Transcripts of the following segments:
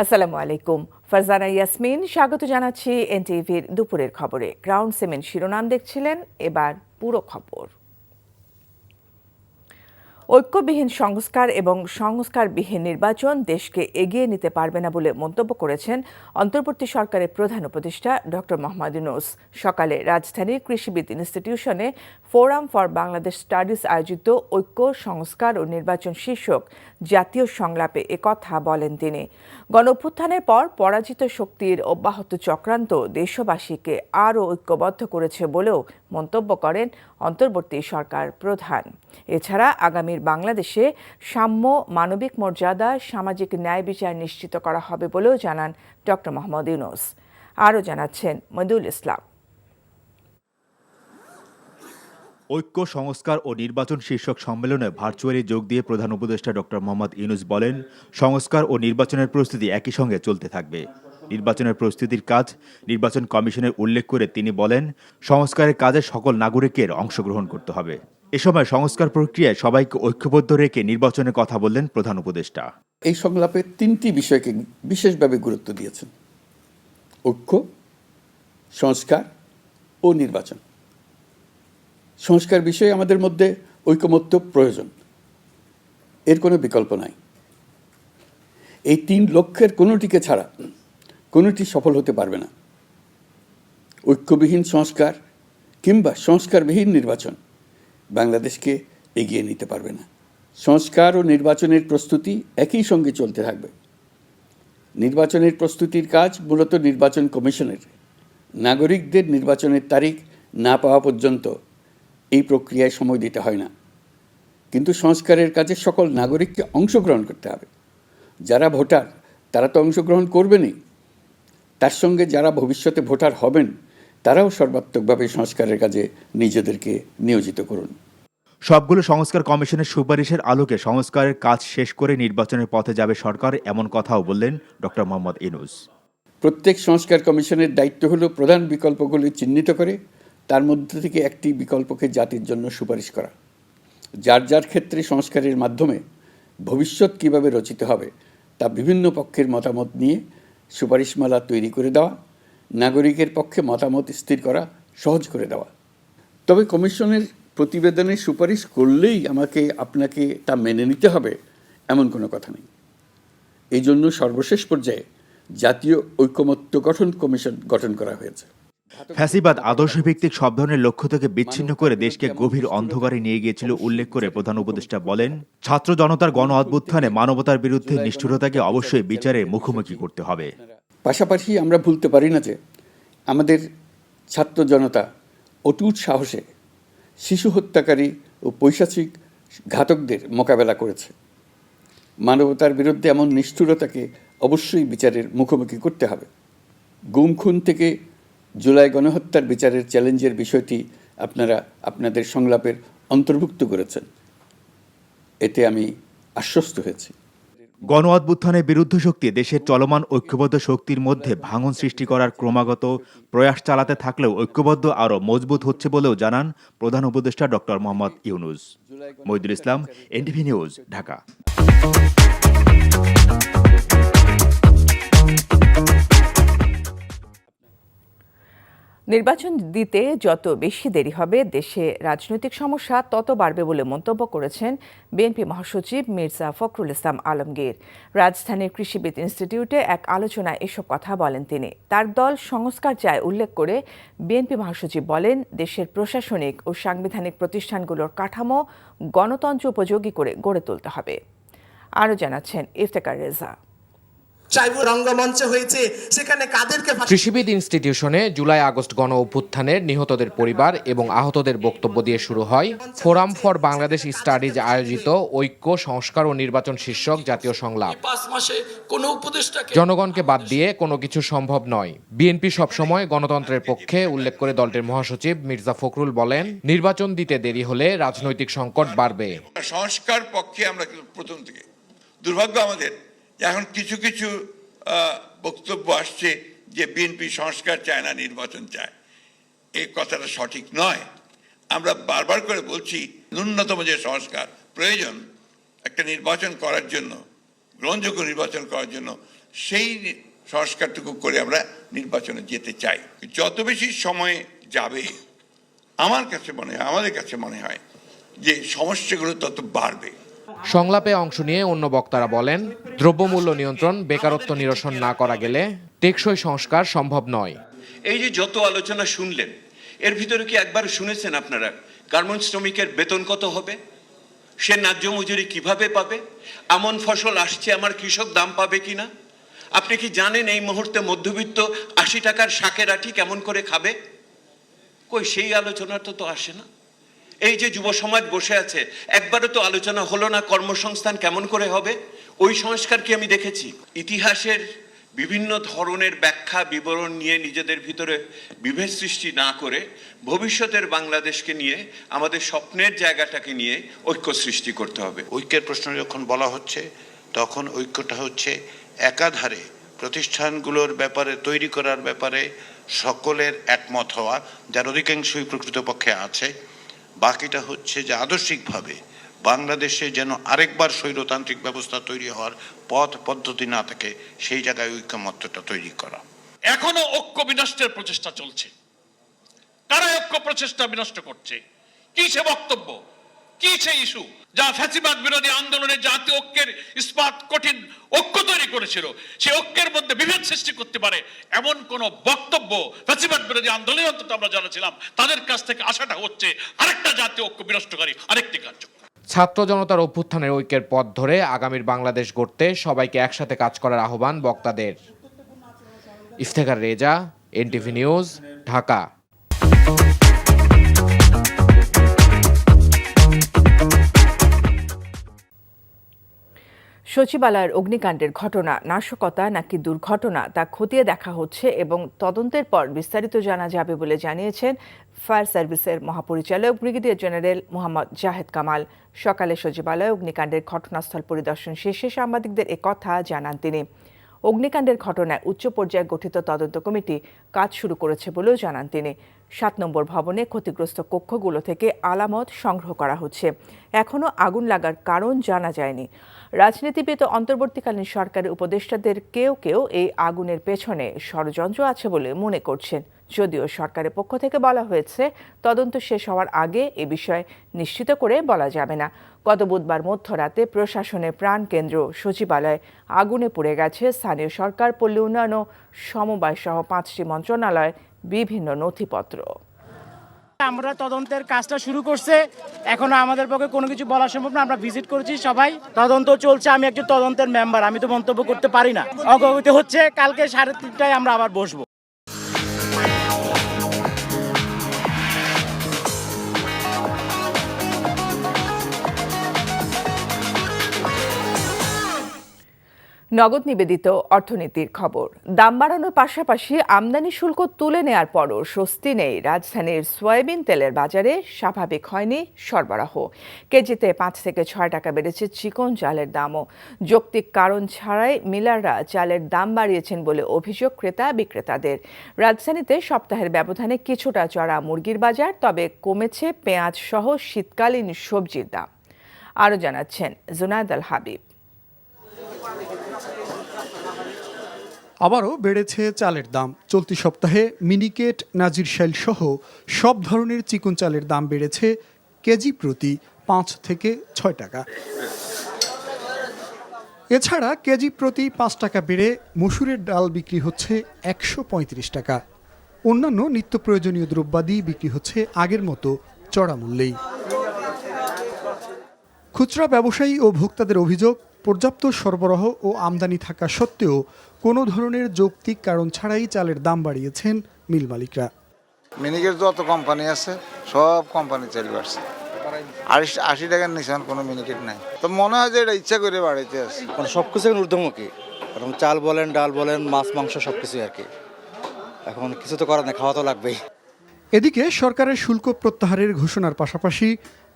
আসসালামু আলাইকুম। ফারজানা ইয়াসমিন স্বাগত জানাচ্ছি এনটিভির দুপুরের খবরে। গ্রাউন্ড সিমেন্ট শিরোনাম দেখছিলেন, এবার পুরো খবর। ঐক্যবিহীন সংস্কার এবং সংস্কারবিহীন নির্বাচন দেশকে এগিয়ে নিতে পারবে না বলে মন্তব্য করেছেন অন্তর্বর্তী সরকারের প্রধান উপদেষ্টা ডক্টর মোহাম্মদ ইউনূস। সকালে রাজধানীর কৃষিবিদ ইনস্টিটিউশনে ফোরাম ফর বাংলাদেশ স্টাডিজ আয়োজিত ঐক্য, সংস্কার ও নির্বাচন শীর্ষক জাতীয় সংলাপে একথা বলেন তিনি। গণঅভ্যুত্থানের পর পরাজিত শক্তির অব্যাহত চক্রান্ত দেশবাসীকে আরও ঐক্যবদ্ধ করেছে বলেও মন্তব্য করেন অন্তর্বর্তী সরকার প্রধান। এছাড়া আগামীর বাংলাদেশে সাম্য, মানবিক মর্যাদা, সামাজিক ন্যায় বিচার নিশ্চিত করা হবে বলেও জানান ডক্টর মোহাম্মদ ইউনূস। আরও জানাচ্ছেন মইদুল ইসলাম। ঐক্য, সংস্কার ও নির্বাচন শীর্ষক সম্মেলনে ভার্চুয়ালি যোগ দিয়ে প্রধান উপদেষ্টা ডক্টর মোহাম্মদ ইউনূস বলেন, সংস্কার ও নির্বাচনের প্রস্তুতি একই সঙ্গে চলতে থাকবে। নির্বাচনের প্রস্তুতির কাজ নির্বাচন কমিশনের উল্লেখ করে তিনি বলেন, সংস্কারের কাজে সকল নাগরিকের অংশগ্রহণ করতে হবে। এ সময় সংস্কার প্রক্রিয়ায় সবাইকে ঐক্যবদ্ধ রেখে নির্বাচনের কথা বললেন প্রধান উপদেষ্টা। এই সংলাপে তিনটি বিষয়কে বিশেষভাবে গুরুত্ব দিয়েছেন: ঐক্য, সংস্কার ও নির্বাচন। সংস্কার বিষয়ে আমাদের মধ্যে ঐকমত্য প্রয়োজন, এর কোনো বিকল্প নাই। এই তিন লক্ষ্যের কোনোটিকে ছাড়া কোনোটি সফল হতে পারবে না। ঐক্যবিহীন সংস্কার কিংবা সংস্কারবিহীন নির্বাচন বাংলাদেশকে এগিয়ে নিতে পারবে না। সংস্কার ও নির্বাচনের প্রস্তুতি একই সঙ্গে চলতে থাকবে। নির্বাচনের প্রস্তুতির কাজ মূলত নির্বাচন কমিশনের। নাগরিকদের নির্বাচনের তারিখ না পাওয়া পর্যন্ত এই প্রক্রিয়ায় সময় দিতে হয় না। কিন্তু সংস্কারের কাজে সকল নাগরিককে অংশগ্রহণ করতে হবে। যারা ভোটার তারা তো অংশগ্রহণ করবেনই, তার সঙ্গে যারা ভবিষ্যতে ভোটার হবেন তারাও সর্বাত্মকভাবে সংস্কারের কাজে নিজেদেরকে নিয়োজিত করুন। সবগুলো সংস্কার কমিশনের সুপারিশের আলোকে সংস্কারের কাজ শেষ করে নির্বাচনের পথে যাবে সরকার, এমন কথাও বললেন ডক্টর মোহাম্মদ ইউনূস। প্রত্যেক সংস্কার কমিশনের দায়িত্ব হলো প্রধান বিকল্পগুলি চিহ্নিত করে তার মধ্যে থেকে একটি বিকল্পকে জাতির জন্য সুপারিশ করা। যার যার ক্ষেত্রে সংস্কারের মাধ্যমে ভবিষ্যৎ কীভাবে রচিত হবে তা বিভিন্ন পক্ষের মতামত নিয়ে সুপারিশমালা তৈরি করে দেওয়া, নাগরিকের পক্ষে মতামত স্থির করা সহজ করে দেওয়া। তবে কমিশনের প্রতিবেদনে সুপারিশ করলেই আপনাকে তা মেনে নিতে হবে এমন কোনো কথা নেই। এই জন্য সর্বশেষ পর্যায়ে জাতীয় ঐকমত্য গঠন কমিশন গঠন করা হয়েছে। ফ্যাসিবাদ আদর্শভিত্তিক সব ধরনের লক্ষ্য থেকে বিচ্ছিন্ন করে দেশকে গভীর অন্ধকারে নিয়ে গিয়েছিল উল্লেখ করে প্রধান উপদেষ্টা বলেন, ছাত্র জনতার গণ অভ্যুত্থানে মানবতার বিরুদ্ধে নিষ্ঠুরতাকে অবশ্যই বিচারের মুখোমুখি করতে হবে। পাশাপাশি আমরা ভুলতে পারি না যে আমাদের ছাত্র জনতা অটুট সাহসে শিশু হত্যাকারী ও পৈশাচিক ঘাতকদের মোকাবেলা করেছে। মানবতার বিরুদ্ধে এমন নিষ্ঠুরতাকে অবশ্যই বিচারের মুখোমুখি করতে হবে। গুম খুন থেকে জুলাই গণহত্যার বিচারের চ্যালেঞ্জের বিষয়টি আপনারা আপনাদের সংলাপের অন্তর্ভুক্ত করেছেন, এতে আমি আশ্বস্ত হয়েছি। গণ অভ্যুত্থানের বিরুদ্ধ শক্তি দেশের চলমান ঐক্যবদ্ধ শক্তির মধ্যে ভাঙন সৃষ্টি করার ক্রমাগত প্রয়াস চালাতে থাকলেও ঐক্যবদ্ধ আরও মজবুত হচ্ছে বলেও জানান প্রধান উপদেষ্টা ডক্টর মোহাম্মদ ইউনূস। মইদুল ইসলাম, এনটিভি নিউজ, ঢাকা। নির্বাচন দিতে যত বেশি দেরি হবে দেশে রাজনৈতিক সমস্যা তত বাড়বে বলে মন্তব্য করেছেন বিএনপি মহাসচিব মির্জা ফখরুল ইসলাম আলমগীর। রাজধানীর কৃষিবিদ ইনস্টিটিউটে এক আলোচনায় এসব কথা বলেন তিনি। তার দল সংস্কার চায় উল্লেখ করে বিএনপি মহাসচিব বলেন, দেশের প্রশাসনিক ও সাংবিধানিক প্রতিষ্ঠানগুলোর কাঠামো গণতন্ত্র উপযোগী করে গড়ে তুলতে হবে। আরও জানাচ্ছেন ইফতেখার রেজা। রঙ্গমঞ্চ হয়েছে, সেখানে কাদেরকে কৃষিবিদ ইনস্টিটিউশনে জুলাই আগস্ট গণ অভ্যুত্থানের নিহতদের পরিবার এবং আহতদের বক্তব্য দিয়ে শুরু হয় ফোরাম ফর বাংলাদেশ স্টাডিজ আয়োজিত ঐক্য, সংস্কার ও নির্বাচন শীর্ষক জাতীয় সংলাপ। জনগণকে বাদ দিয়ে কোনো কিছু সম্ভব নয়। বিএনপি সবসময় গণতন্ত্রের পক্ষে উল্লেখ করে দলটির মহাসচিব মির্জা ফখরুল বলেন, নির্বাচন দিতে দেরি হলে রাজনৈতিক সংকট বাড়বে। সংস্কার পক্ষে আমরা প্রথম থেকে, দুর্ভাগ্য আমাদের এখন কিছু কিছু বক্তব্য আসছে যে বিএনপি সংস্কার চায় না, নির্বাচন চায়। এই কথাটা সঠিক নয়। আমরা বারবার করে বলছি, ন্যূনতম যে সংস্কার প্রয়োজন একটা নির্বাচন করার জন্য, গ্রহণযোগ্য নির্বাচন করার জন্য সেই সংস্কারটুকু করে আমরা নির্বাচনে যেতে চাই। যত বেশি সময় যাবে আমার কাছে মনে হয়, আমাদের কাছে মনে হয় যে সমস্যাগুলো তত বাড়বে। সংলাপে অংশ নিয়ে অন্য বক্তারা বলেন, দ্রব্যমূল্য নিয়ন্ত্রণ, বেকারত্ব নিরসন না করা গেলে টেকসই সংস্কার সম্ভব নয়। এই যে যত আলোচনা শুনলেন, এর ভিতরে কি একবার শুনেছেন আপনারা গার্মেন্টস শ্রমিকের বেতন কত হবে, সে ন্যায্য মজুরি কিভাবে পাবে, এমন ফসল আসছে আমার কৃষক দাম পাবে কিনা? আপনি কি জানেন এই মুহূর্তে মধ্যবিত্ত 80 টাকার শাকের আঁটি কেমন করে খাবে? কই সেই আলোচনা তো আসে না। এই যে যুব সমাজ বসে আছে, একবারও তো আলোচনা হলো না কর্মসংস্থান কেমন করে হবে। ওই সংস্কার কি আমি দেখেছি? ইতিহাসের বিভিন্ন ধরনের ব্যাখ্যা বিবরণ নিয়ে নিজেদের ভিতরে বিভেদ সৃষ্টি না করে ভবিষ্যতের বাংলাদেশকে নিয়ে, আমাদের স্বপ্নের জায়গাটাকে নিয়ে ঐক্য সৃষ্টি করতে হবে। ঐক্যের প্রশ্ন যখন বলা হচ্ছে, তখন ঐক্যটা হচ্ছে একাধারে প্রতিষ্ঠানগুলোর ব্যাপারে তৈরি করার ব্যাপারে সকলের একমত হওয়া, যার অধিকাংশই প্রকৃতপক্ষে আছে। বাকিটা হচ্ছে যে আদর্শিকভাবে বাংলাদেশে যেন আরেকবার স্বৈরতান্ত্রিক ব্যবস্থা তৈরি হওয়ার পথ পদ্ধতি না থাকে, সেই জায়গায় ঐক্যমত্যটা তৈরি করা। এখনো ঐক্য বিনষ্টের প্রচেষ্টা চলছে। কারা ঐক্য প্রচেষ্টা বিনষ্ট করছে? কি সে বক্তব্য, কি সে ইস্যু যা ফ্যাসিবাদ বিরোধী আন্দোলনে জাতীয় ঐক্যের ইস্পাত কঠিন ঐক্য তৈরি করেছিল, সে ঐক্যের মধ্যে বিভেদ সৃষ্টি করতে পারে এমন কোন বক্তব্য ফ্যাসিবাদ বিরোধী আন্দোলনে অন্তত আমরা জানাছিলাম, তাদের কাছ থেকে আশাটা হচ্ছে আরেকটা জাতীয় ঐক্য বিনষ্টকারী আরেকটি কার্যক্রম। ছাত্র জনতার অভ্যুত্থানের ঐক্যের পথ ধরে আগামীর বাংলাদেশ গড়তে সবাইকে একসাথে কাজ করার আহ্বান বক্তাদের। Iftekhar Reza, NTV news, Dhaka. সচিবালয়ের অগ্নিকাণ্ডের ঘটনা নাশকতা নাকি দুর্ঘটনা তা খতিয়ে দেখা হচ্ছে এবং তদন্তের পর বিস্তারিত জানা যাবে বলে জানিয়েছেন ফায়ার সার্ভিসের মহাপরিচালক ব্রিগেডিয়ার জেনারেল মোহাম্মদ জাহেদ কামাল। সকালে সচিবালয়ে অগ্নিকাণ্ডের ঘটনাস্থল পরিদর্শন শেষে সাংবাদিকদের একথা জানান তিনি। অগ্নিকাণ্ডের ঘটনায় উচ্চ পর্যায়ে গঠিত তদন্ত কমিটি কাজ শুরু করেছে বলেও জানান তিনি। ৭ নম্বর ভবনে ক্ষতিগ্রস্ত কক্ষগুলো থেকে আলামত সংগ্রহ করা হচ্ছে। এখনও আগুন লাগার কারণ জানা যায়নি। রাজনীতিবিদ ও অন্তর্বর্তীকালীন সরকারের উপদেষ্টাদের কেউ কেউ এই আগুনের পেছনে ষড়যন্ত্র আছে বলে মনে করছেন, যদিও সরকারের পক্ষ থেকে বলা হয়েছে তদন্ত শেষ হওয়ার আগে এ বিষয়ে নিশ্চিত করে বলা যাবে না। গত বুধবার মধ্যরাতে প্রশাসনের প্রাণকেন্দ্র সচিবালয় আগুনে পুড়ে গেছে। স্থানীয় সরকার, পল্লী উন্নয়ন ও সমবায় সহ 5টি মন্ত্রণালয়ের বিভিন্ন নথিপত্র। আমরা তদন্তের কাজটা শুরু করছে, এখনো আমাদের পক্ষে কোনো কিছু বলা সম্ভব না। আমরা ভিজিট করেছি, সবাই তদন্ত চলছে। আমি একজন তদন্তের মেম্বার, আমি তো মন্তব্য করতে পারি না। অগ্রগতি হচ্ছে, কালকে 3:30টায় আমরা আবার বসবো। নগদ নিবেদিত অর্থনীতির খবর। দাম বাড়ানোর পাশাপাশি আমদানি শুল্ক তুলে নেয়ার পরও স্বস্তি নেই রাজধানীর সয়াবিন তেলের বাজারে। স্বাভাবিক হয়নি সরবরাহ। কেজিতে 5 থেকে 6 টাকা বেড়েছে চিকন চালের দামও। যৌক্তিক কারণ ছাড়াই মিলাররা চালের দাম বাড়িয়েছেন বলে অভিযোগ ক্রেতা বিক্রেতাদের। রাজধানীতে সপ্তাহের ব্যবধানে কিছুটা চড়া মুরগির বাজার, তবে কমেছে পেঁয়াজ সহ শীতকালীন সবজির দাম। আরও জানাচ্ছেন জুনায়েদ আল হাবিব। আবারও বেড়েছে চালের দাম। চলতি সপ্তাহে মিনিকেট, নাজিরশাইল সহ সব ধরনের চিকন চালের দাম বেড়েছে কেজি প্রতি 5 থেকে 6 টাকা। এছাড়া কেজি প্রতি 5 টাকা বেড়ে মসুরের ডাল বিক্রি হচ্ছে 135 টাকা। অন্যান্য নিত্য প্রয়োজনীয় দ্রব্যাদি বিক্রি হচ্ছে আগের মতো চড়া মূল্যেই। খুচরা ব্যবসায়ী ও ভোক্তাদের অভিযোগ, পর্যাপ্ত সরবরাহ ও আমদানি থাকা সত্ত্বেও কোনো ধরনের যৌক্তিক কারণ ছাড়াই চালের দাম বাড়িয়েছেন মিল মালিকরা। মিনিকেট যত কোম্পানি আছে সব কোম্পানি চাল বাড়ছে। 80 টাকার নিচে কোনো মিনিকেট নাই। তো মনে হয় যে এটা ইচ্ছা করে বাড়াইতে আছে। সবকিছু ঊর্ধ্বমুখী, কারণ চাল বলেন, ডাল বলেন, মাছ মাংস সবকিছুই আর কি। এখন কিছু তো করার নেই, খাওয়া তো লাগবেই। এদিকে সরকারের শুল্ক প্রত্যাহারের ঘোষণার পাশাপাশি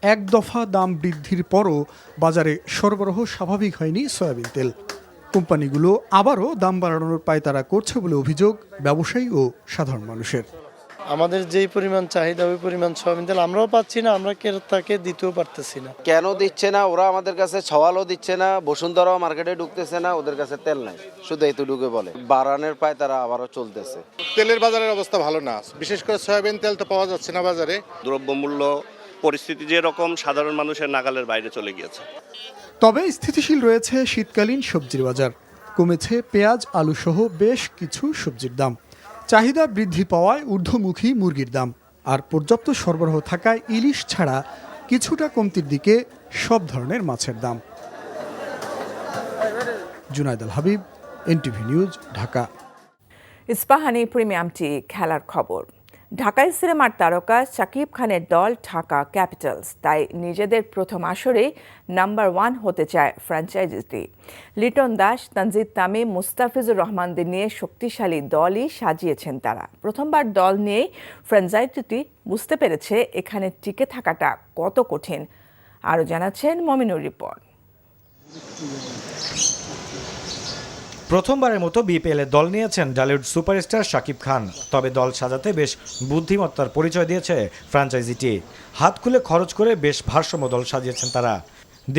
এক দফা দাম বৃদ্ধির পরও বাজারে সরবরাহ স্বাভাবিক হয়নি সয়াবিন তেল। কোম্পানিগুলো আবারও দাম বাড়ানোর পায়তারা করছে বলে অভিযোগ ব্যবসায়ী ও সাধারণ মানুষের। আমাদের যেই পরিমাণ চাহিদা ওই পরিমাণ সয়াবিন তেল আমরাও পাচ্ছি না, আমরা ক্রেতাকে দিতেও পারতেছি না। কেন দিচ্ছে না? ওরা আমাদের কাছে সওয়ালও দিচ্ছে না, বসুন্ধরাও মার্কেটে ঢুকতেছে না, ওদের কাছে তেল নাই, শুধু এতটুকু বলে। বাড়ানোর পায় তারা আবারও চলতেছে। তেলের বাজারের অবস্থা ভালো না, বিশেষ করে সয়াবিন তেল তো পাওয়া যাচ্ছে না বাজারে। দ্রব্যমূল্য পরিস্থিতি যেরকম সাধারণ মানুষের নাগালের বাইরে চলে গিয়েছে। তবে স্থিতিশীল রয়েছে শীতকালীন সবজির বাজার। কমেছে পেঁয়াজ, আলু সহ বেশ কিছু সবজির দাম। চাহিদা বৃদ্ধি পাওয়ায় ঊর্ধ্বমুখী মুরগির দাম, আর পর্যাপ্ত সরবরাহ থাকায় ইলিশ ছাড়া কিছুটা কমতির দিকে সব ধরনের মাছের দাম। জুনায়েদ আল হাবিব, এনটিভি নিউজ, ঢাকা। ইস্পাহানি প্রিমিয়ামটি খেলার খবর। ঢাকায় সিনেমার তারকা শাকিব খানের দল ঢাকা ক্যাপিটালস, তাই নিজেদের প্রথম আসরেই নাম্বার 1 হতে চায় ফ্র্যাঞ্চাইজিটি। লিটন দাস, তানজিদ তামিম, মুস্তাফিজুর রহমানদের নিয়ে শক্তিশালী দলই সাজিয়েছেন তারা। প্রথমবার দল নিয়েই ফ্র্যাঞ্চাইজিটি বুঝতে পেরেছে এখানে টিকে থাকাটা কত কঠিন। আরও জানাচ্ছেন মমিনুর রিপন। প্রথমবারের মতো বিপিএলে দল নিয়েছেন ঢালিউড সুপারস্টার শাকিব খান। তবে দল সাজাতে বেশ বুদ্ধিমত্তার পরিচয় দিয়েছে ফ্র্যাঞ্চাইজিটি। হাত খুলে খরচ করে বেশ ভারসাম্য দল সাজিয়েছেন তারা।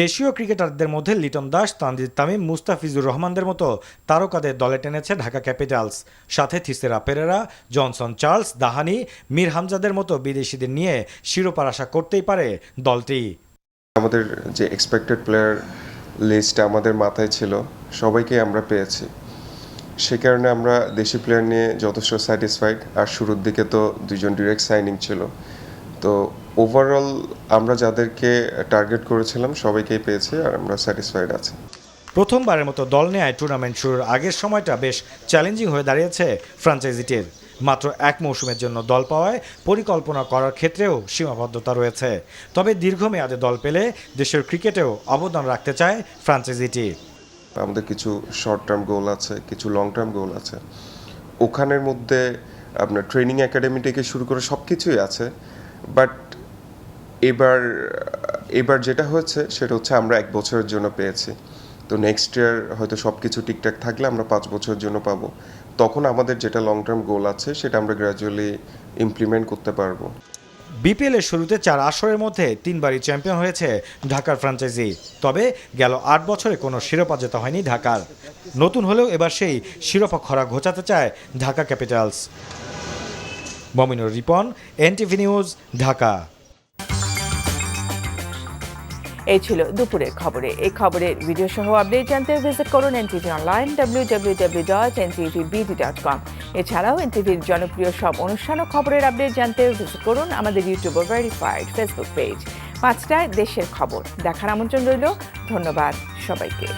দেশীয় ক্রিকেটারদের মধ্যে লিটন দাস, তানজিদ তামিম, মুস্তাফিজুর রহমানদের মতো তারকাদের দলে টেনেছে ঢাকা ক্যাপিটালস। সাথে থিসেরা পেরেরা, জনসন চার্লস, দাহানি, মীর হামজাদের মতো বিদেশিদের নিয়ে শিরোপার আশা করতেই পারে দলটি। আমাদের যে এক্সপেক্টেড প্লেয়ার লিস্ট আমাদের মাথায় ছিল, সবাইকে আমরা পেয়েছি। সে কারণে আমরা দেশি প্লেয়ার নিয়ে যথেষ্ট স্যাটিসফাইড। আর শুরুর দিকে তো 2জন ডিরেক্ট সাইনিং ছিল। তো ওভারঅল আমরা যাদেরকে টার্গেট করেছিলাম সবাইকেই পেয়েছি, আর আমরা স্যাটিসফাইড আছি। প্রথমবারের মতো দল নেয় টুর্নামেন্ট শুরুর আগের সময়টা বেশ চ্যালেঞ্জিং হয়ে দাঁড়িয়েছে ফ্র্যাঞ্চাইজিটির। মাত্র 1 মৌসুমের জন্য দল পাওয়ায় পরিকল্পনা করার ক্ষেত্রেও সীমাবদ্ধতা রয়েছে। তবে দীর্ঘমেয়াদে দল পেলে দেশের ক্রিকেটেও অবদান রাখতে চায় ফ্র্যাঞ্চাইজিটি। আমাদের কিছু শর্ট টার্ম গোল আছে, কিছু লং টার্ম গোল আছে। ওখানের মধ্যে আপনার ট্রেনিং একাডেমি থেকে শুরু করে সব কিছুই আছে। বাট এবার যেটা হয়েছে সেটা হচ্ছে আমরা 1 বছরের জন্য পেয়েছি। তো নেক্সট ইয়ার হয়তো সব কিছু ঠিকঠাক থাকলে আমরা 5 বছরের জন্য পাবো। তখন আমাদের যেটা লং টার্ম গোল আছে সেটা আমরা গ্র্যাজুয়ালি ইমপ্লিমেন্ট করতে পারবো। বিপিএল এর শুরুতে 4 আসরের মধ্যে 3বারই চ্যাম্পিয়ন হয়েছে ঢাকার ফ্র্যাঞ্চাইজি। তবে গেল 8 বছরে কোনো শিরোপা জেতা হয়নি ঢাকার। নতুন হলেও এবার সেই শিরোপা খরা ঘোচাতে চায় Dhaka Capitals. Mominur Ripon, NTV news, Dhaka. এই ছিল দুপুরের খবরে। এই খবরের ভিডিও সহ আপডেট জানতে ভিজিট করুন এনটিভি অনলাইন www.ntvbd.com। এছাড়াও এনটিভির জনপ্রিয় সব অনুষ্ঠান ও খবরের আপডেট জানতে ভিজিট করুন আমাদের ইউটিউব ও ভেরিফাইড ফেসবুক পেজ। 5টায় দেশের খবর দেখার আমন্ত্রণ রইল। ধন্যবাদ সবাইকে।